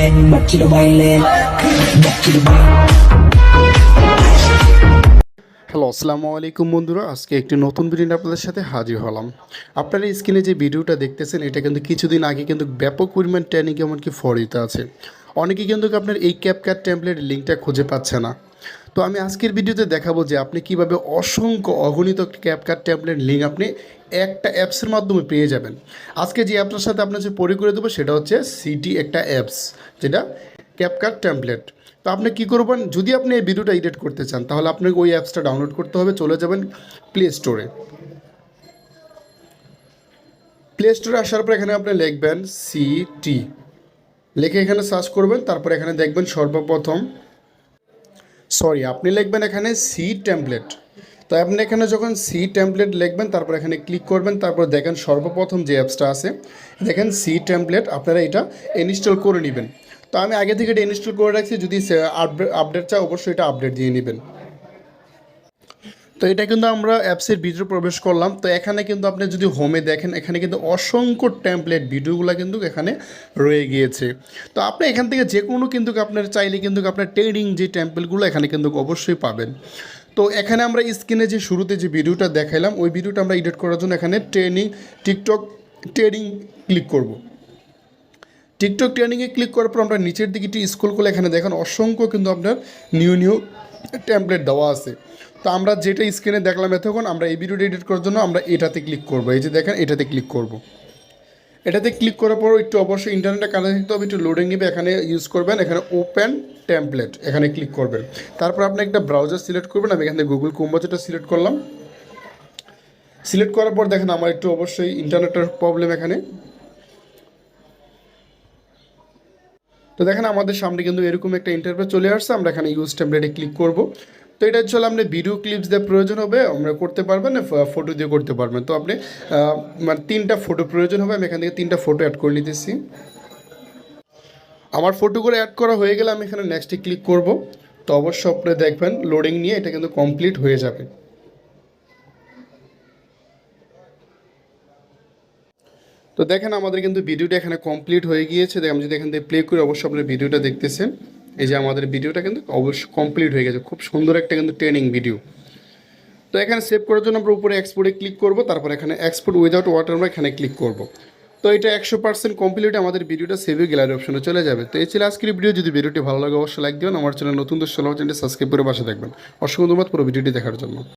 Hello, আসসালামু আলাইকুম বন্ধুরা। আজকে একটি নতুন ভিডিও নিয়ে আপনাদের সাথে হাজির হলাম। আপনারা স্ক্রিনে যে ভিডিওটা দেখতেছেন এটা কিন্তু কিছুদিন আগে কিন্তু ব্যাপক পরিমাণ ট্রেনিং এমনকি ফরিতে আছে। অনেকে কিন্তু আপনার এই ক্যাপকাট টেমপ্লেট লিঙ্কটা খুঁজে পাচ্ছে না। তো আমি আজকের ভিডিওতে দেখাবো যে আপনি কিভাবে অসংখ্য অগণিত ক্যাপকাট টেমপ্লেট লিঙ্ক আপনি একটা অ্যাপসের মাধ্যমে পেয়ে যাবেন। আজকে যে অ্যাপটার সাথে আপনার যে পরি করে দেবো সেটা হচ্ছে সিটি একটা অ্যাপস, যেটা ক্যাপকাট টেমপ্লেট। তো আপনি কী করবেন, যদি আপনি এই ভিডিওটা এডিট করতে চান তাহলে আপনাকে ওই অ্যাপসটা ডাউনলোড করতে হবে। চলে যাবেন প্লে স্টোরে। প্লে স্টোরে আসার পর এখানে আপনি লিখবেন সিটি, লিখে এখানে সার্চ করবেন। তারপর এখানে দেখবেন সর্বপ্রথম আপনি লিখবেন এখানে সি টেমপ্লেট। তো আপনি এখানে যখন সি টেমপ্লেট লিখবেন তারপর এখানে ক্লিক করবেন। তারপর দেখেন সর্বপ্রথম যে অ্যাপসটা আছে দেখেন সি টেমপ্লেট, আপনারা এটা ইনস্টল করে নেবেন। তো আমি আগে থেকে এটা ইনস্টল করে রাখছি, যদি আপডেট চাই অবশ্যই এটা আপডেট দিয়ে নেবেন। তো এটা কিন্তু আমরা অ্যাপসের ভিতরে প্রবেশ করলাম। তো এখানে কিন্তু আপনি যদি হোমে দেখেন এখানে কিন্তু অসংখ্য টেমপ্লেট ভিডিওগুলো কিন্তু এখানে রয়ে গিয়েছে। তো আপনি এখান থেকে যে কোনো কিন্তু আপনার চাইলে কিন্তু আপনার ট্রেনিং যে টেমপ্লেটগুলো এখানে কিন্তু অবশ্যই পাবেন। তো এখানে আমরা স্ক্রিনে যে শুরুতে যে ভিডিওটা দেখাইলাম ওই ভিডিওটা আমরা এডিট করার জন্য এখানে টিকটক ট্রেনিং ক্লিক করব। টিকটক ট্রেনিংয়ে ক্লিক করার পর আমরা নিচের দিকে একটু স্ক্রল করলে এখানে দেখেন অসংখ্য কিন্তু আপনার নিউ টেমপ্লেট দেওয়া আছে। তো আমরা যেটা স্ক্রিনে দেখলাম এতক্ষণ, আমরা এই ভিডিওটা এডিট করার জন্য আমরা এটাতে ক্লিক করব। এই যে দেখেন এটাতে ক্লিক করব। এটাতে ক্লিক করার পর একটু অবশ্যই ইন্টারনেটে কানেক্ট দিতে হবে, একটু লোডিং নেবে। এখানে ইউজ করবেন এখানে ওপেন টেমপ্লেট, এখানে ক্লিক করবেন। তারপর আপনি একটা ব্রাউজার সিলেক্ট করবেন। আমি এখান থেকে গুগল ক্রোম ব্রাউজারটা সিলেক্ট করলাম। সিলেক্ট করার পর দেখেন আমার একটু অবশ্যই ইন্টারনেটের প্রবলেম এখানে। তো দেখেন আমাদের সামনে কিন্তু এরকম একটা ইন্টারফেস চলে আসছে। আমরা এখানে ইউজ টেমপ্লেটে ক্লিক করব। তো এটা হচ্ছে আপনার ভিডিও ক্লিপস দিয়ে প্রয়োজন হবে, আমরা করতে পারবেন, ফটো দিয়ে করতে পারবেন। তো আপনি মানে 3টা ফটো প্রয়োজন হবে। আমি এখান থেকে 3টা ফটো অ্যাড করে নিতেছি। আমার ফটোগুলো অ্যাড করা হয়ে গেলে আমি এখানে নেক্সটে ক্লিক করব। তো অবশ্যই আপনি দেখবেন লোডিং নিয়ে এটা কিন্তু কমপ্লিট হয়ে যাবে। তো দেখেন আমাদের কিন্তু ভিডিওটা এখানে কমপ্লিট হয়ে গিয়েছে। আমি যদি এখান থেকে প্লে করি অবশ্যই আপনার ভিডিওটা দেখতেছেন। এই যে আমাদের ভিডিওটা কিন্তু অবশ্যই কমপ্লিট হয়ে গেছে, খুব সুন্দর একটা কিন্তু ট্রেনিং ভিডিও। তো এখানে সেভ করার জন্য আমরা উপরে এক্সপোর্টে ক্লিক করব। তারপর এখানে এক্সপোর্ট উইদাউট ওয়াটারমার্ক এখানে ক্লিক করব। তো এটা 100% কমপ্লিট, আমাদের ভিডিওটা সেভ গ্যালারি অপশনে চলে যাবে। তো এই ছিল আজকের ভিডিও। যদি ভিডিওটি ভালো লাগে অবশ্যই লাইক দেবেন। আমার চ্যানেল নতুন দর্শক চ্যানেলটি সাবস্ক্রাইব করে পাশে দেখবেন। অসংখ্য ধন্যবাদ পুরো ভিডিওটি দেখার জন্য।